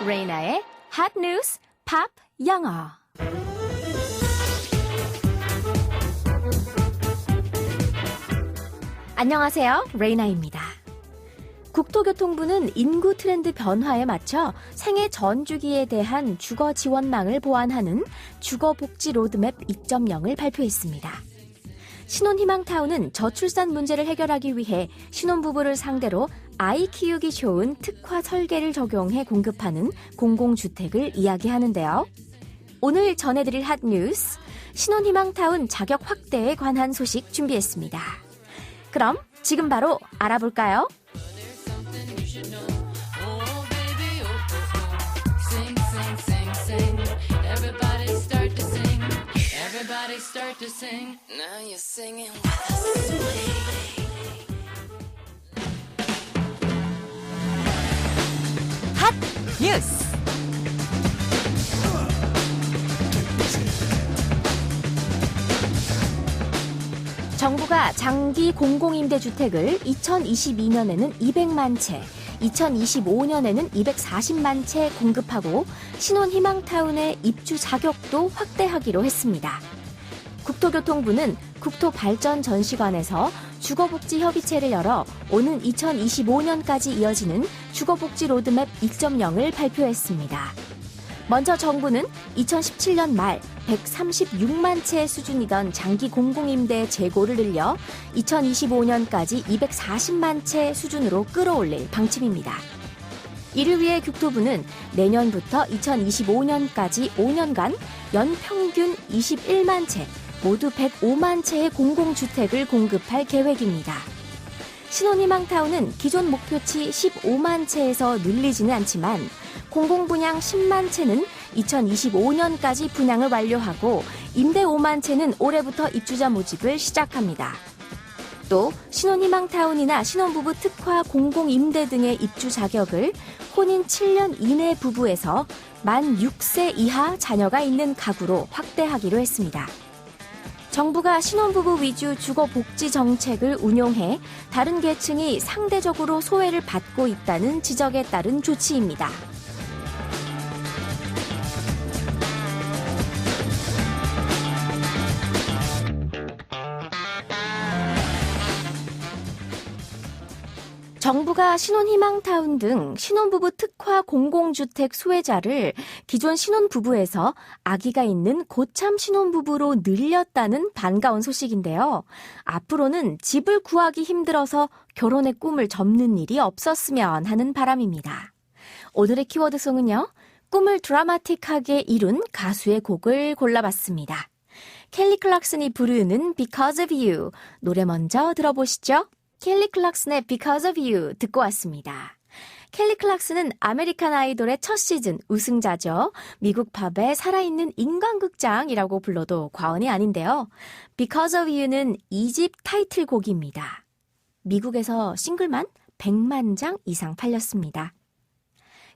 레이나의 핫 뉴스 팝 영어. 안녕하세요, 레이나입니다. 국토교통부는 인구 트렌드 변화에 맞춰 생애 전 주기에 대한 주거 지원망을 보완하는 주거복지 로드맵 2.0을 발표했습니다. 신혼희망타운은 저출산 문제를 해결하기 위해 신혼부부를 상대로 아이 키우기 좋은 특화 설계를 적용해 공급하는 공공주택을 이야기하는데요. 오늘 전해드릴 핫뉴스, 신혼희망타운 자격 확대에 관한 소식 준비했습니다. 그럼 지금 바로 알아볼까요? Everybody start to sing. Now you're singing with us. 핫 뉴스. 정부가 장기 공공임대주택을 2022년에는 200만 채, 2025년에는 240만 채 공급하고 신혼희망타운의 입주 자격도 확대하기로 했습니다. 국토교통부는 국토발전전시관에서 주거복지협의체를 열어 오는 2025년까지 이어지는 주거복지 로드맵 2.0을 발표했습니다. 먼저 정부는 2017년 말 136만 채 수준이던 장기 공공임대 재고를 늘려 2025년까지 240만 채 수준으로 끌어올릴 방침입니다. 이를 위해 국토부는 내년부터 2025년까지 5년간 연평균 21만 채, 모두 105만 채의 공공주택을 공급할 계획입니다. 신혼희망타운은 기존 목표치 15만 채에서 늘리지는 않지만 공공분양 10만 채는 2025년까지 분양을 완료하고 임대 5만 채는 올해부터 입주자 모집을 시작합니다. 또 신혼희망타운이나 신혼부부 특화 공공임대 등의 입주 자격을 혼인 7년 이내 부부에서 만 6세 이하 자녀가 있는 가구로 확대하기로 했습니다. 정부가 신혼부부 위주 주거복지 정책을 운용해 다른 계층이 상대적으로 소외를 받고 있다는 지적에 따른 조치입니다. 정부가 신혼희망타운 등 신혼부부 특화 공공주택 수혜자를 기존 신혼부부에서 아기가 있는 고참 신혼부부로 늘렸다는 반가운 소식인데요. 앞으로는 집을 구하기 힘들어서 결혼의 꿈을 접는 일이 없었으면 하는 바람입니다. 오늘의 키워드송은요, 꿈을 드라마틱하게 이룬 가수의 곡을 골라봤습니다. 켈리 클락슨이 부르는 Because of You, 노래 먼저 들어보시죠. 켈리 클락슨의 Because of You 듣고 왔습니다. 켈리 클락슨은 아메리칸 아이돌의 첫 시즌 우승자죠. 미국 팝의 살아있는 인간극장이라고 불러도 과언이 아닌데요. Because of You는 2집 타이틀곡입니다. 미국에서 싱글만 100만 장 이상 팔렸습니다.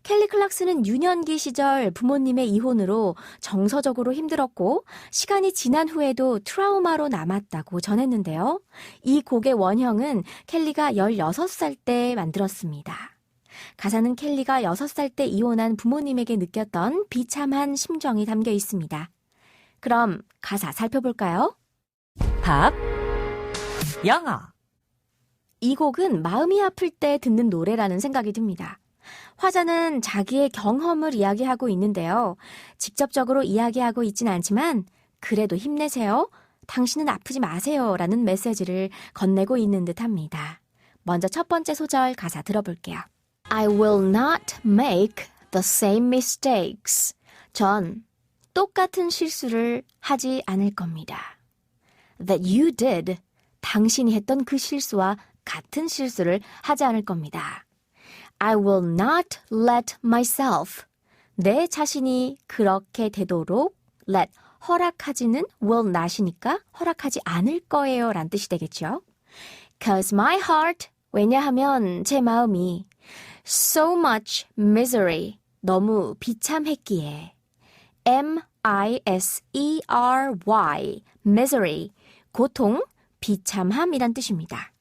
켈리 클락슨은 유년기 시절 부모님의 이혼으로 정서적으로 힘들었고 시간이 지난 후에도 트라우마로 남았다고 전했는데요. 이 곡의 원형은 켈리가 16살 때 만들었습니다. 가사는 켈리가 6살 때 이혼한 부모님에게 느꼈던 비참한 심정이 담겨 있습니다. 그럼 가사 살펴볼까요? 팝 영어. 이 곡은 마음이 아플 때 듣는 노래라는 생각이 듭니다. 화자는 자기의 경험을 이야기하고 있는데요. 직접적으로 이야기하고 있진 않지만 그래도 힘내세요. 당신은 아프지 마세요. 라는 메시지를 건네고 있는 듯합니다. 먼저 첫 번째 소절 가사 들어볼게요. I will not make the same mistakes. 전 똑같은 실수를 하지 않을 겁니다. That you did. 당신이 했던 그 실수와 같은 실수를 하지 않을 겁니다. I will not let myself. 내 자신이 그렇게 되도록 let, 허락하지는 will not이니까 허락하지 않을 거예요 라는 뜻이 되겠죠. Cause my heart, 왜냐하면 제 마음이 so much misery, 너무 비참했기에 M-I-S-E-R-Y, misery, 고통, 비참함이란 뜻입니다.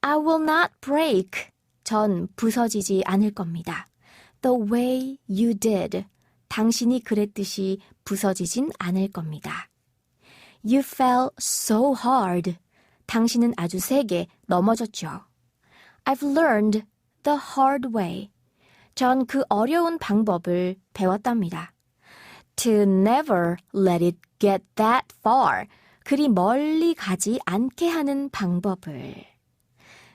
I will not break. 전 부서지지 않을 겁니다. the way you did. 당신이 그랬듯이 부서지진 않을 겁니다. You fell so hard. 당신은 아주 세게 넘어졌죠. I've learned the hard way. 전 그 어려운 방법을 배웠답니다. To never let it get that far. 그리 멀리 가지 않게 하는 방법을.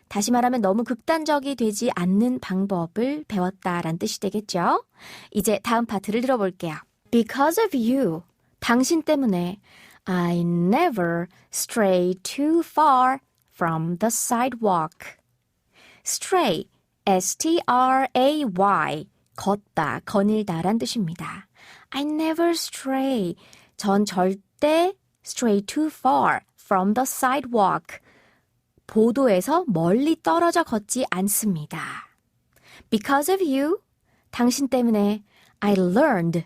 다시 말하면 너무 극단적이 되지 않는 방법을 배웠다란 뜻이 되겠죠? 이제 다음 파트를 들어볼게요. Because of you. 당신 때문에 I never stray too far from the sidewalk. Stray, S-T-R-A-Y, 걷다, 거닐다란 뜻입니다. I never stray, 전 절대 stray too far from the sidewalk, 보도에서 멀리 떨어져 걷지 않습니다. Because of you, 당신 때문에 I learned,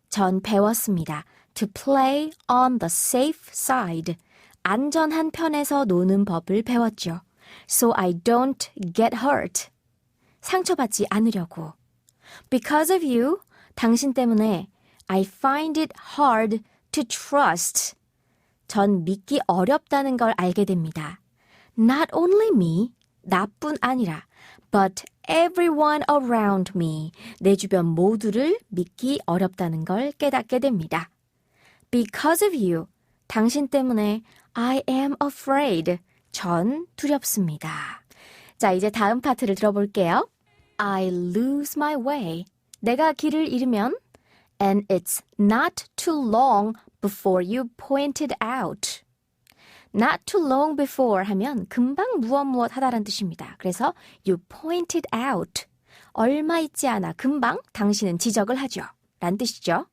전 배웠습니다. To play on the safe side, 안전한 편에서 노는 법을 배웠죠. So I don't get hurt, 상처받지 않으려고. Because of you, 당신 때문에 I find it hard to trust, 전 믿기 어렵다는 걸 알게 됩니다. Not only me, 나뿐 아니라, but everyone around me, 내 주변 모두를 믿기 어렵다는 걸 깨닫게 됩니다. Because of you, 당신 때문에 I am afraid, 전 두렵습니다. 자, 이제 다음 파트를 들어볼게요. I lose my way, 내가 길을 잃으면 and it's not too long before you point it out. Not too long before 하면 금방 무엇 하다란 뜻입니다. 그래서 you point it out. 얼마 있지 않아 금방 당신은 지적을 하죠. 란 뜻이죠.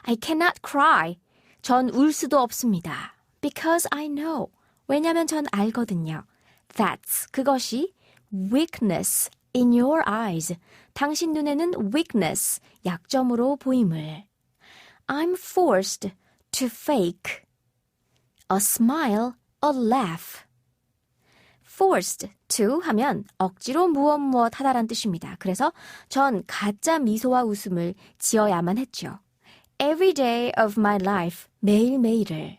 I cannot cry. 전 울 수도 없습니다. Because I know. 왜냐면 전 알거든요. That's, 그것이 weakness in your eyes. 당신 눈에는 weakness, 약점으로 보임을. I'm forced to fake a smile, a laugh. Forced to 하면 억지로 무엇 하다란 뜻입니다. 그래서 전 가짜 미소와 웃음을 지어야만 했죠. Every day of my life, 매일매일을.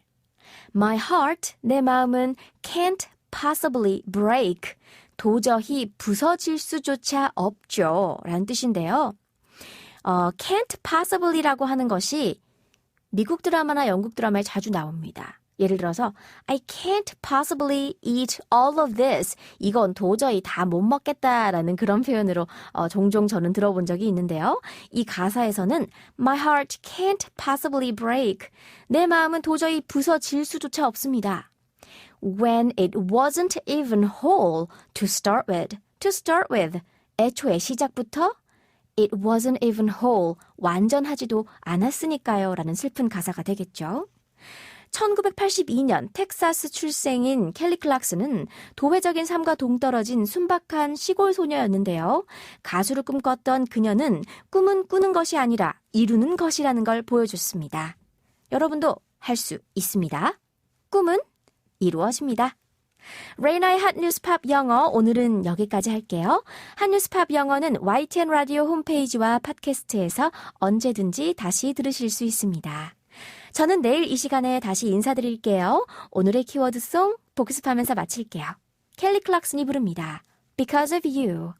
My heart, 내 마음은 can't possibly break. 도저히 부서질 수조차 없죠. 라는 뜻인데요. can't possibly라고 하는 것이 미국 드라마나 영국 드라마에 자주 나옵니다. 예를 들어서 I can't possibly eat all of this. 이건 도저히 다 못 먹겠다라는 그런 표현으로 종종 저는 들어본 적이 있는데요. 이 가사에서는 My heart can't possibly break. 내 마음은 도저히 부서질 수조차 없습니다. When it wasn't even whole to start with. To start with. 애초에 시작부터 It wasn't even whole. 완전하지도 않았으니까요. 라는 슬픈 가사가 되겠죠. 1982년 텍사스 출생인 켈리 클락슨은 도회적인 삶과 동떨어진 순박한 시골 소녀였는데요. 가수를 꿈꿨던 그녀는 꿈은 꾸는 것이 아니라 이루는 것이라는 걸 보여줬습니다. 여러분도 할 수 있습니다. 꿈은 이루어집니다. 레이나의 핫뉴스 팝 영어 오늘은 여기까지 할게요. 핫뉴스 팝 영어는 YTN 라디오 홈페이지와 팟캐스트에서 언제든지 다시 들으실 수 있습니다. 저는 내일 이 시간에 다시 인사드릴게요. 오늘의 키워드송 복습하면서 마칠게요. 켈리 클락슨이 부릅니다. Because of you.